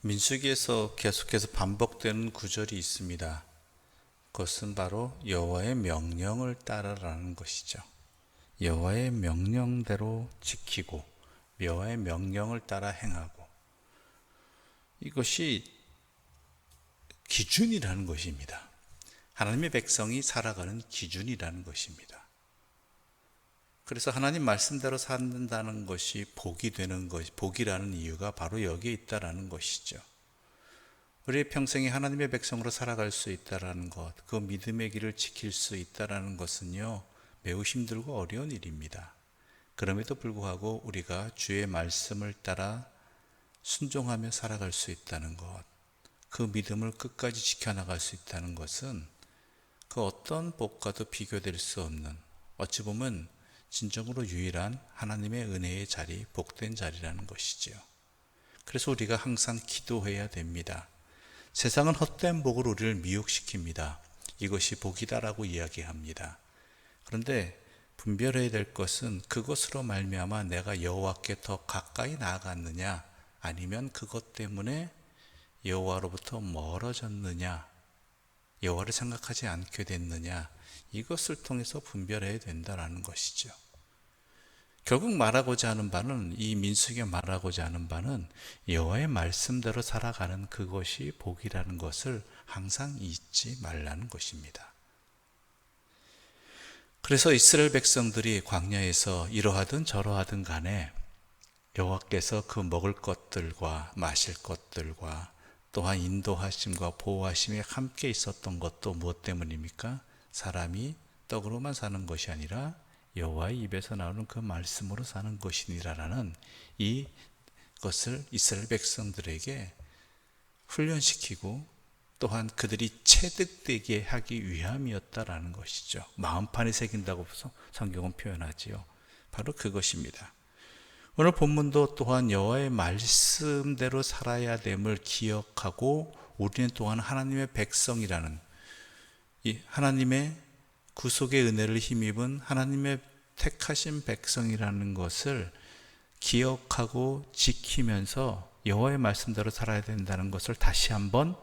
민수기에서 계속해서 반복되는 구절이 있습니다. 그것은 바로 여호와의 명령을 따르라는 것이죠. 여호와의 명령대로 지키고 여호와의 명령을 따라 행하고, 이것이 기준이라는 것입니다. 하나님의 백성이 살아가는 기준이라는 것입니다. 그래서 하나님 말씀대로 산다는 것이 복이 되는 것, 복이라는 이유가 바로 여기에 있다라는 것이죠. 우리의 평생에 하나님의 백성으로 살아갈 수 있다라는 것, 그 믿음의 길을 지킬 수 있다라는 것은요, 매우 힘들고 어려운 일입니다. 그럼에도 불구하고 우리가 주의 말씀을 따라 순종하며 살아갈 수 있다는 것, 그 믿음을 끝까지 지켜나갈 수 있다는 것은 그 어떤 복과도 비교될 수 없는, 어찌 보면 진정으로 유일한 하나님의 은혜의 자리, 복된 자리라는 것이지요. 그래서 우리가 항상 기도해야 됩니다. 세상은 헛된 복으로 우리를 미혹시킵니다. 이것이 복이다라고 이야기합니다. 그런데 분별해야 될 것은 그것으로 말미암아 내가 여호와께 더 가까이 나아갔느냐, 아니면 그것 때문에 여호와로부터 멀어졌느냐, 여호와를 생각하지 않게 됐느냐, 이것을 통해서 분별해야 된다는 것이죠. 결국 말하고자 하는 바는, 이 민수기가 말하고자 하는 바는 여호와의 말씀대로 살아가는 그것이 복이라는 것을 항상 잊지 말라는 것입니다. 그래서 이스라엘 백성들이 광야에서 이러하든 저러하든 간에 여호와께서 그 먹을 것들과 마실 것들과 또한 인도하심과 보호하심에 함께 있었던 것도 무엇 때문입니까? 사람이 떡으로만 사는 것이 아니라 여호와의 입에서 나오는 그 말씀으로 사는 것이니라라는 이것을 이스라엘 백성들에게 훈련시키고 또한 그들이 체득되게 하기 위함이었다라는 것이죠. 마음판에 새긴다고 성경은 표현하지요. 바로 그것입니다. 오늘 본문도 또한 여호와의 말씀대로 살아야 됨을 기억하고, 우리는 또한 하나님의 백성이라는, 이 하나님의 구속의 은혜를 힘입은 하나님의 택하신 백성이라는 것을 기억하고 지키면서 여호와의 말씀대로 살아야 된다는 것을 다시 한번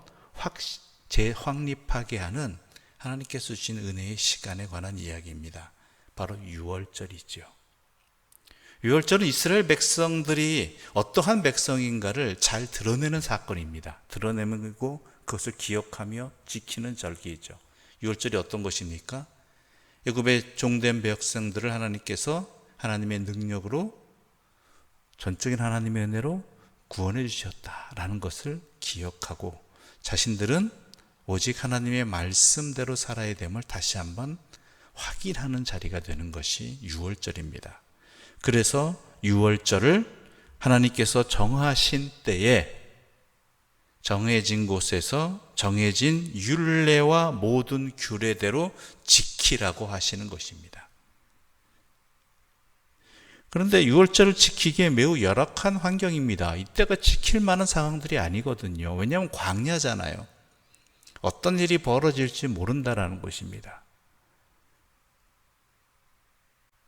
재확립하게 하는 하나님께서 주신 은혜의 시간에 관한 이야기입니다. 바로 유월절이죠. 유월절은 이스라엘 백성들이 어떠한 백성인가를 잘 드러내는 사건입니다. 드러내고 그것을 기억하며 지키는 절기이죠. 유월절이 어떤 것입니까? 애굽의 종된 백성들을 하나님께서 하나님의 능력으로, 전적인 하나님의 은혜로 구원해 주셨다라는 것을 기억하고, 자신들은 오직 하나님의 말씀대로 살아야 됨을 다시 한번 확인하는 자리가 되는 것이 유월절입니다. 그래서 유월절을 하나님께서 정하신 때에 정해진 곳에서 정해진 율례와 모든 규례대로 지키라고 하시는 것입니다. 그런데 유월절을 지키기에 매우 열악한 환경입니다. 이때가 지킬 만한 상황들이 아니거든요. 왜냐하면 광야잖아요. 어떤 일이 벌어질지 모른다라는 것입니다.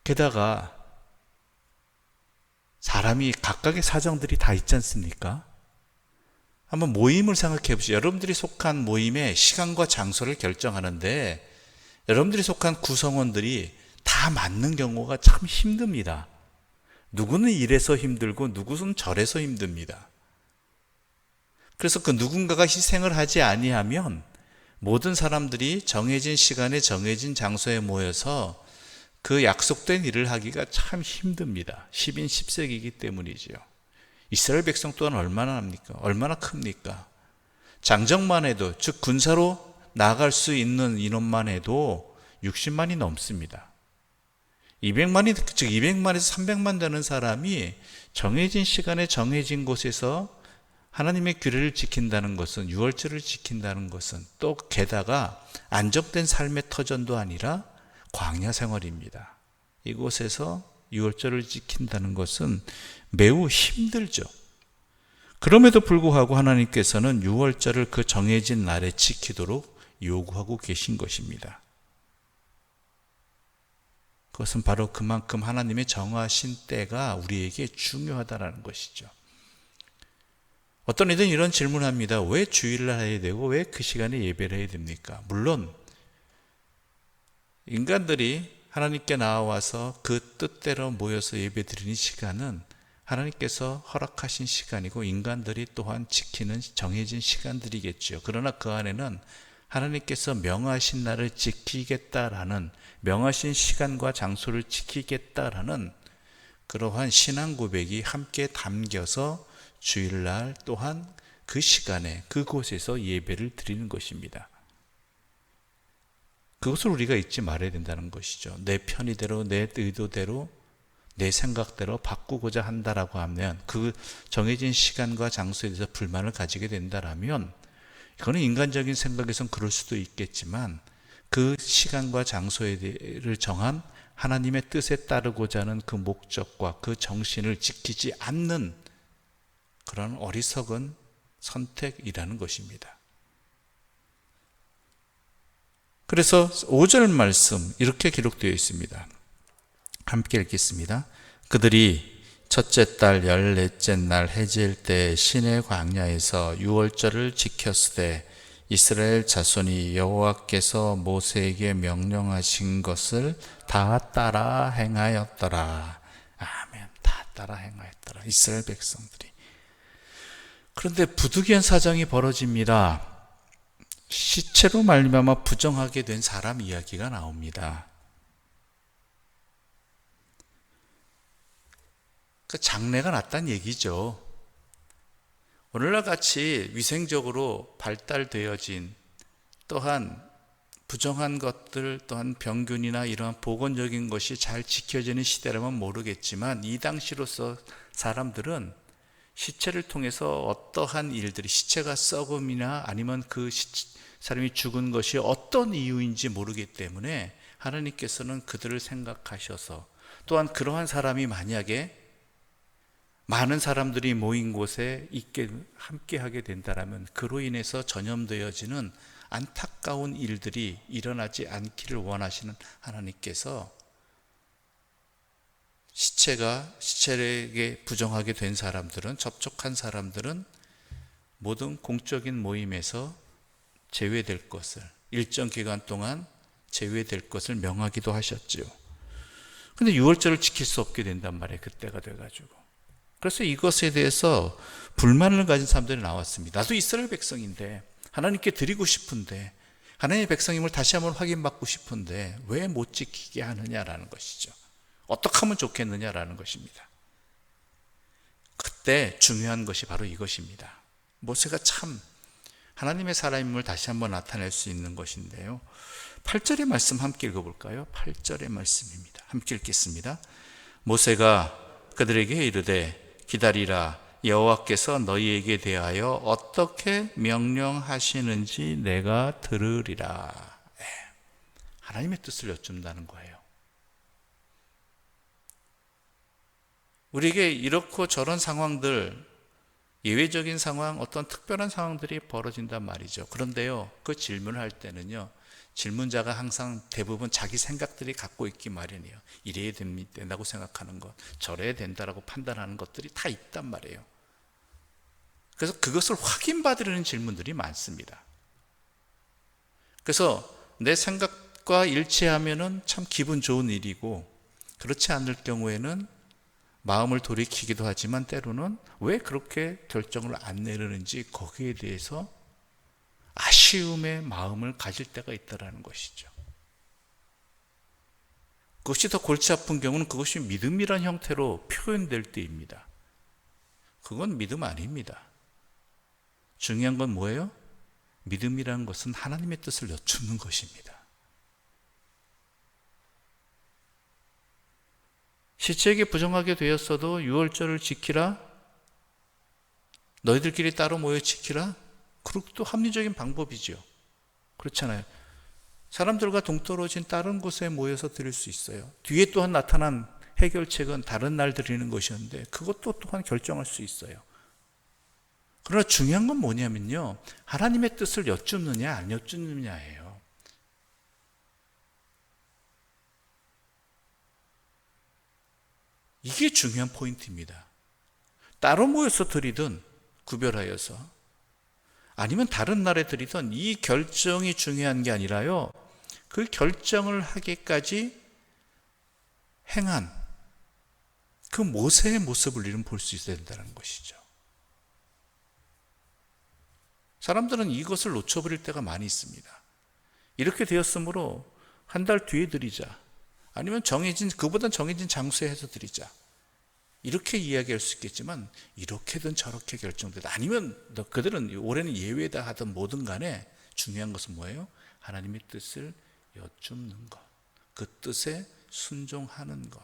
게다가 사람이 각각의 사정들이 다 있지 않습니까? 한번 모임을 생각해 보시죠. 여러분들이 속한 모임의 시간과 장소를 결정하는데 여러분들이 속한 구성원들이 다 맞는 경우가 참 힘듭니다. 누구는 이래서 힘들고 누구는 저래서 힘듭니다. 그래서 그 누군가가 희생을 하지 아니하면 모든 사람들이 정해진 시간에 정해진 장소에 모여서 그 약속된 일을 하기가 참 힘듭니다. 10인 10색이기 때문이지요. 이스라엘 백성 또한 얼마나 합니까? 얼마나 큽니까? 장정만 해도, 즉 군사로 나갈 수 있는 인원만 해도 60만이 넘습니다. 200만이, 즉 200만에서 300만 되는 사람이 정해진 시간에 정해진 곳에서 하나님의 규례를 지킨다는 것은, 유월절을 지킨다는 것은, 또 게다가 안정된 삶의 터전도 아니라 광야 생활입니다. 이곳에서 유월절을 지킨다는 것은 매우 힘들죠. 그럼에도 불구하고 하나님께서는 유월절을 그 정해진 날에 지키도록 요구하고 계신 것입니다. 그것은 바로 그만큼 하나님의 정하신 때가 우리에게 중요하다는 것이죠. 어떤 이들은 이런 질문을 합니다. 왜 주일날 해야 되고 왜 그 시간에 예배를 해야 됩니까? 물론 인간들이 하나님께 나와서 그 뜻대로 모여서 예배드리는 시간은 하나님께서 허락하신 시간이고 인간들이 또한 지키는 정해진 시간들이겠죠. 그러나 그 안에는 하나님께서 명하신 날을 지키겠다라는, 명하신 시간과 장소를 지키겠다라는 그러한 신앙 고백이 함께 담겨서 주일날 또한 그 시간에 그곳에서 예배를 드리는 것입니다. 그것을 우리가 잊지 말아야 된다는 것이죠. 내 편의대로, 내 의도대로, 내 생각대로 바꾸고자 한다라고 하면, 그 정해진 시간과 장소에 대해서 불만을 가지게 된다라면, 이거는 인간적인 생각에선 그럴 수도 있겠지만 그 시간과 장소를 정한 하나님의 뜻에 따르고자 하는 그 목적과 그 정신을 지키지 않는 그런 어리석은 선택이라는 것입니다. 그래서 5절 말씀 이렇게 기록되어 있습니다. 함께 읽겠습니다. 그들이 첫째 달 14째 날 해질 때 시내 광야에서 유월절을 지켰으되 이스라엘 자손이 여호와께서 모세에게 명령하신 것을 다 따라 행하였더라. 아멘. 다 따라 행하였더라. 이스라엘 백성들이. 그런데 부득이한 사정이 벌어집니다. 시체로 말미암아 부정하게 된 사람 이야기가 나옵니다. 그 장래가 났다는 얘기죠. 오늘날 같이 위생적으로 발달되어진, 또한 부정한 것들, 또한 병균이나 이러한 보건적인 것이 잘 지켜지는 시대라면 모르겠지만, 이 당시로서 사람들은 시체를 통해서 어떠한 일들이, 시체가 썩음이나 아니면 그 사람이 죽은 것이 어떤 이유인지 모르기 때문에 하나님께서는 그들을 생각하셔서, 또한 그러한 사람이 만약에 많은 사람들이 모인 곳에 함께 하게 된다면 그로 인해서 전염되어지는 안타까운 일들이 일어나지 않기를 원하시는 하나님께서 시체에게 부정하게 된 사람들은, 접촉한 사람들은 모든 공적인 모임에서 제외될 것을, 일정 기간 동안 제외될 것을 명하기도 하셨죠. 근데 유월절을 지킬 수 없게 된단 말이에요. 그때가 돼가지고. 그래서 이것에 대해서 불만을 가진 사람들이 나왔습니다. 나도 이스라엘 백성인데, 하나님께 드리고 싶은데, 하나님의 백성임을 다시 한번 확인받고 싶은데 왜 못 지키게 하느냐라는 것이죠. 어떻게 하면 좋겠느냐라는 것입니다. 그때 중요한 것이 바로 이것입니다. 모세가 참 하나님의 사람임을 다시 한번 나타낼 수 있는 것인데요. 8절의 말씀 함께 읽어볼까요? 8절의 말씀입니다. 함께 읽겠습니다. 모세가 그들에게 이르되 기다리라, 여호와께서 너희에게 대하여 어떻게 명령하시는지 내가 들으리라. 하나님의 뜻을 여쭙는다는 거예요. 우리에게 이렇고 저런 상황들, 예외적인 상황, 어떤 특별한 상황들이 벌어진단 말이죠. 그런데요, 그 질문을 할 때는요, 질문자가 항상 대부분 자기 생각들이 갖고 있기 마련이에요. 이래야 된다고 생각하는 것, 저래야 된다라고 판단하는 것들이 다 있단 말이에요. 그래서 그것을 확인받으려는 질문들이 많습니다. 그래서 내 생각과 일치하면은 참 기분 좋은 일이고, 그렇지 않을 경우에는 마음을 돌이키기도 하지만 때로는 왜 그렇게 결정을 안 내리는지 거기에 대해서 아쉬움의 마음을 가질 때가 있다는 것이죠. 그것이 더 골치 아픈 경우는 그것이 믿음이란 형태로 표현될 때입니다. 그건 믿음 아닙니다. 중요한 건 뭐예요? 믿음이라는 것은 하나님의 뜻을 여쭙는 것입니다. 시체에게 부정하게 되었어도 유월절을 지키라, 너희들끼리 따로 모여 지키라, 그것도 합리적인 방법이죠. 그렇잖아요. 사람들과 동떨어진 다른 곳에 모여서 드릴 수 있어요. 뒤에 또한 나타난 해결책은 다른 날 드리는 것이었는데 그것도 또한 결정할 수 있어요. 그러나 중요한 건 뭐냐면요, 하나님의 뜻을 여쭙느냐 안 여쭙느냐예요. 이게 중요한 포인트입니다. 따로 모여서 드리든 구별하여서, 아니면 다른 날에 드리던, 이 결정이 중요한 게 아니라요, 그 결정을 하기까지 행한 그 모세의 모습을 우리는 볼 수 있어야 된다는 것이죠. 사람들은 이것을 놓쳐버릴 때가 많이 있습니다. 이렇게 되었으므로 한 달 뒤에 드리자, 아니면 그보다 정해진 장소에 해서 드리자, 이렇게 이야기할 수 있겠지만, 이렇게든 저렇게 결정되다, 아니면 그들은 올해는 예외다 하든 뭐든 간에 중요한 것은 뭐예요? 하나님의 뜻을 여쭙는 것, 그 뜻에 순종하는 것.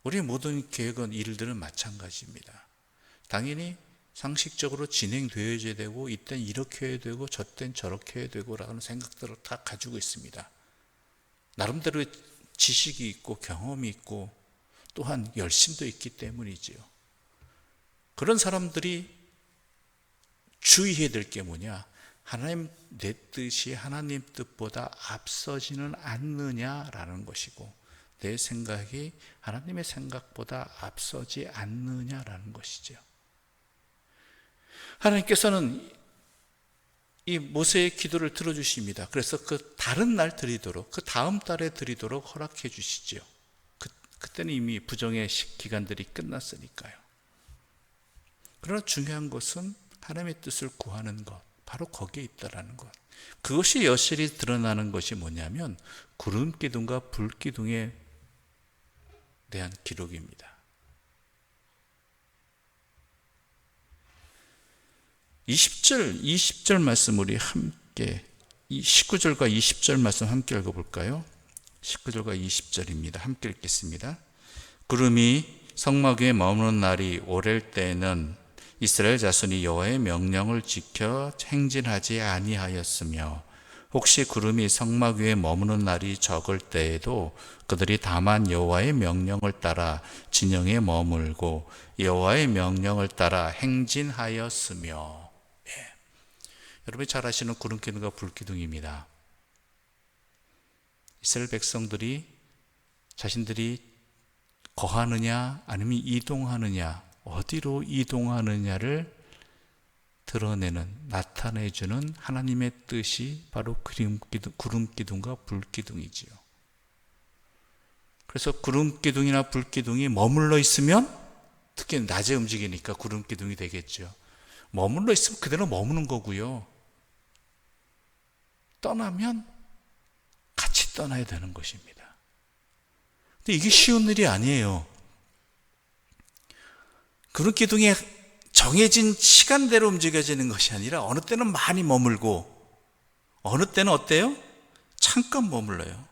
우리의 모든 계획은, 일들은 마찬가지입니다. 당연히 상식적으로 진행되어야 되고, 이땐 이렇게 해야 되고 저땐 저렇게 해야 되고 라는 생각들을 다 가지고 있습니다. 나름대로의 지식이 있고 경험이 있고 또한 열심도 있기 때문이지요. 그런 사람들이 주의해야 될 게 뭐냐? 하나님 내 뜻이 하나님 뜻보다 앞서지는 않느냐라는 것이고, 내 생각이 하나님의 생각보다 앞서지 않느냐라는 것이죠. 하나님께서는 이 모세의 기도를 들어주십니다. 그래서 그 다른 날 드리도록, 그 다음 달에 드리도록 허락해 주시지요. 그때는 이미 부정의 기간들이 끝났으니까요. 그러나 중요한 것은 하나님의 뜻을 구하는 것, 바로 거기에 있다라는 것. 그것이 여실히 드러나는 것이 뭐냐면 구름 기둥과 불 기둥에 대한 기록입니다. 20절 말씀 우리 함께, 19절과 20절 말씀 함께 읽어볼까요? 19절과 20절입니다. 함께 읽겠습니다. 구름이 성막 위에 머무는 날이 오랠 때에는 이스라엘 자손이 여호와의 명령을 지켜 행진하지 아니하였으며, 혹시 구름이 성막 위에 머무는 날이 적을 때에도 그들이 다만 여호와의 명령을 따라 진영에 머물고 여호와의 명령을 따라 행진하였으며. 여러분이 잘 아시는 구름기둥과 불기둥입니다. 이스라엘 백성들이 자신들이 거하느냐 아니면 이동하느냐, 어디로 이동하느냐를 드러내는, 나타내주는 하나님의 뜻이 바로 구름기둥과 불기둥이지요. 그래서 구름기둥이나 불기둥이 머물러 있으면, 특히 낮에 움직이니까 구름기둥이 되겠죠. 머물러 있으면 그대로 머무는 거고요. 떠나면 같이 떠나야 되는 것입니다. 근데 이게 쉬운 일이 아니에요. 구름기둥이 정해진 시간대로 움직여지는 것이 아니라 어느 때는 많이 머물고 어느 때는 어때요? 잠깐 머물러요.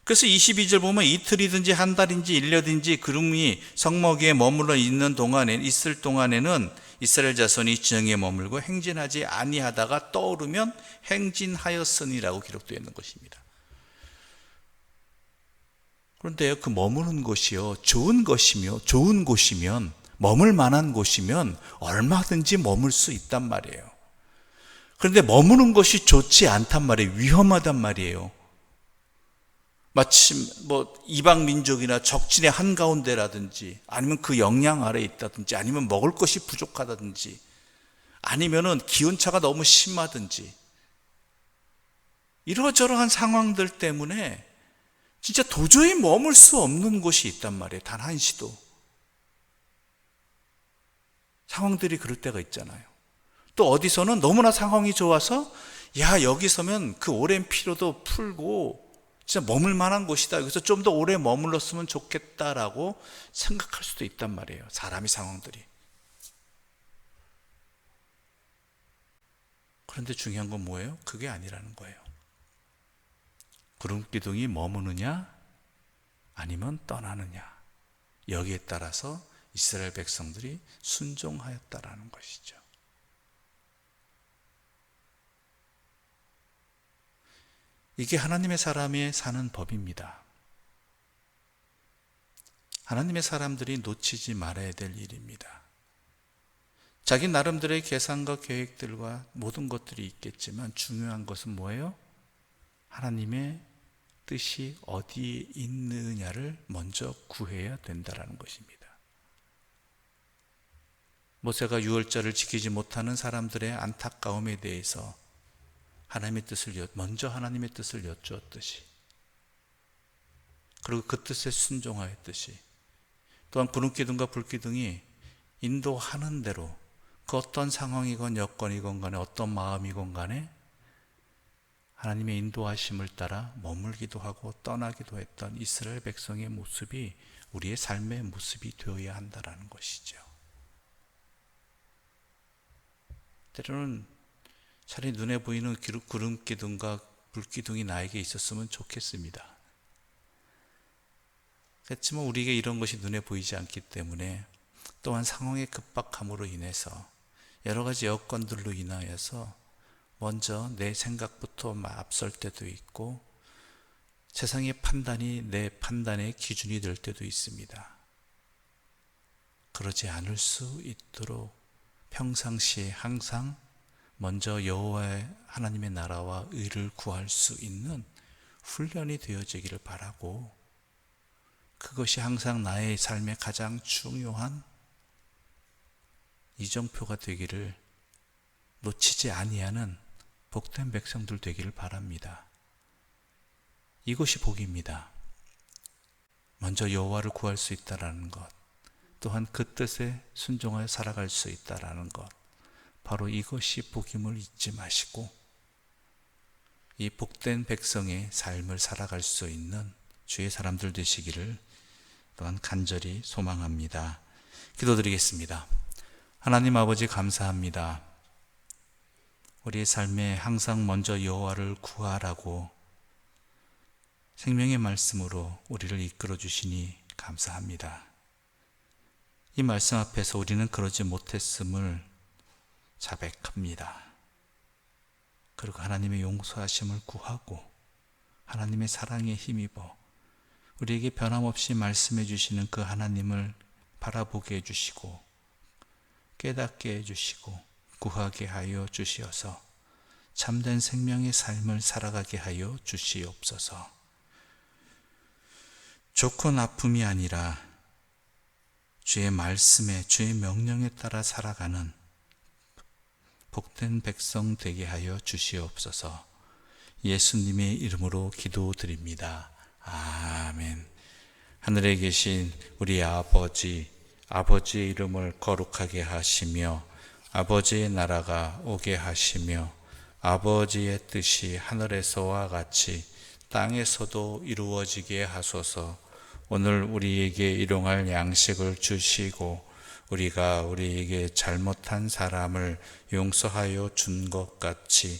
그래서 22절 보면 이틀이든지 한 달인지 1년인지 구름이 성막 위에 머물러 있을 동안에는 이스라엘 자손이 진영에 머물고 행진하지 아니하다가 떠오르면 행진하였으니라고 기록되어 있는 것입니다. 그런데요, 그 머무는 곳이요, 좋은 곳이면, 머물 만한 곳이면 얼마든지 머물 수 있단 말이에요. 그런데 머무는 것이 좋지 않단 말이에요. 위험하단 말이에요. 마침 이방 민족이나 적진의 한가운데라든지, 아니면 그 영향 아래에 있다든지, 아니면 먹을 것이 부족하다든지, 아니면은 기온차가 너무 심하든지, 이러저러한 상황들 때문에 진짜 도저히 머물 수 없는 곳이 있단 말이에요. 단 한시도. 상황들이 그럴 때가 있잖아요. 또 어디서는 너무나 상황이 좋아서, 여기 서면 그 오랜 피로도 풀고 진짜 머물 만한 곳이다, 여기서 좀 더 오래 머물렀으면 좋겠다라고 생각할 수도 있단 말이에요. 사람의 상황들이. 그런데 중요한 건 뭐예요? 그게 아니라는 거예요. 구름기둥이 머무느냐 아니면 떠나느냐, 여기에 따라서 이스라엘 백성들이 순종하였다라는 것이죠. 이게 하나님의 사람이 사는 법입니다. 하나님의 사람들이 놓치지 말아야 될 일입니다. 자기 나름대로의 계산과 계획들과 모든 것들이 있겠지만 중요한 것은 뭐예요? 하나님의 뜻이 어디에 있느냐를 먼저 구해야 된다는 것입니다. 모세가 유월절을 지키지 못하는 사람들의 안타까움에 대해서 먼저 하나님의 뜻을 여쭈었듯이, 그리고 그 뜻에 순종하였듯이, 또한 구름기둥과 불기둥이 인도하는 대로 그 어떤 상황이건 여건이건 간에 어떤 마음이건 간에 하나님의 인도하심을 따라 머물기도 하고 떠나기도 했던 이스라엘 백성의 모습이 우리의 삶의 모습이 되어야 한다는 것이죠. 때로는 차라리 눈에 보이는 구름기둥과 불기둥이 나에게 있었으면 좋겠습니다. 그렇지만 우리에게 이런 것이 눈에 보이지 않기 때문에, 또한 상황의 급박함으로 인해서 여러 가지 여건들로 인하여서 먼저 내 생각부터 앞설 때도 있고 세상의 판단이 내 판단의 기준이 될 때도 있습니다. 그러지 않을 수 있도록 평상시에 항상 먼저 여호와의 하나님의 나라와 의를 구할 수 있는 훈련이 되어지기를 바라고, 그것이 항상 나의 삶의 가장 중요한 이정표가 되기를, 놓치지 아니하는 복된 백성들 되기를 바랍니다. 이것이 복입니다. 먼저 여호와를 구할 수 있다라는 것, 또한 그 뜻에 순종하여 살아갈 수 있다라는 것, 바로 이것이 복임을 잊지 마시고 이 복된 백성의 삶을 살아갈 수 있는 주의 사람들 되시기를 또한 간절히 소망합니다. 기도드리겠습니다. 하나님 아버지, 감사합니다. 우리의 삶에 항상 먼저 여호와를 구하라고 생명의 말씀으로 우리를 이끌어 주시니 감사합니다. 이 말씀 앞에서 우리는 그러지 못했음을 자백합니다. 그리고 하나님의 용서하심을 구하고 하나님의 사랑에 힘입어 우리에게 변함없이 말씀해 주시는 그 하나님을 바라보게 해주시고 깨닫게 해주시고 구하게 하여 주시어서 참된 생명의 삶을 살아가게 하여 주시옵소서. 좋고 나쁨이 아니라 주의 말씀에, 주의 명령에 따라 살아가는 복된 백성 되게 하여 주시옵소서. 예수님의 이름으로 기도드립니다. 아멘. 하늘에 계신 우리 아버지의 이름을 거룩하게 하시며 아버지의 나라가 오게 하시며 아버지의 뜻이 하늘에서와 같이 땅에서도 이루어지게 하소서. 오늘 우리에게 일용할 양식을 주시고 우리가 우리에게 잘못한 사람을 용서하여 준 것 같이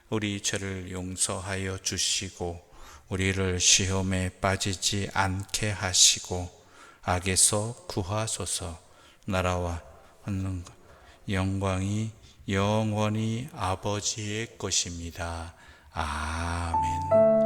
우리 죄를 용서하여 주시고 우리를 시험에 빠지지 않게 하시고 악에서 구하소서. 나라와 영광이 영원히 아버지의 것입니다. 아멘.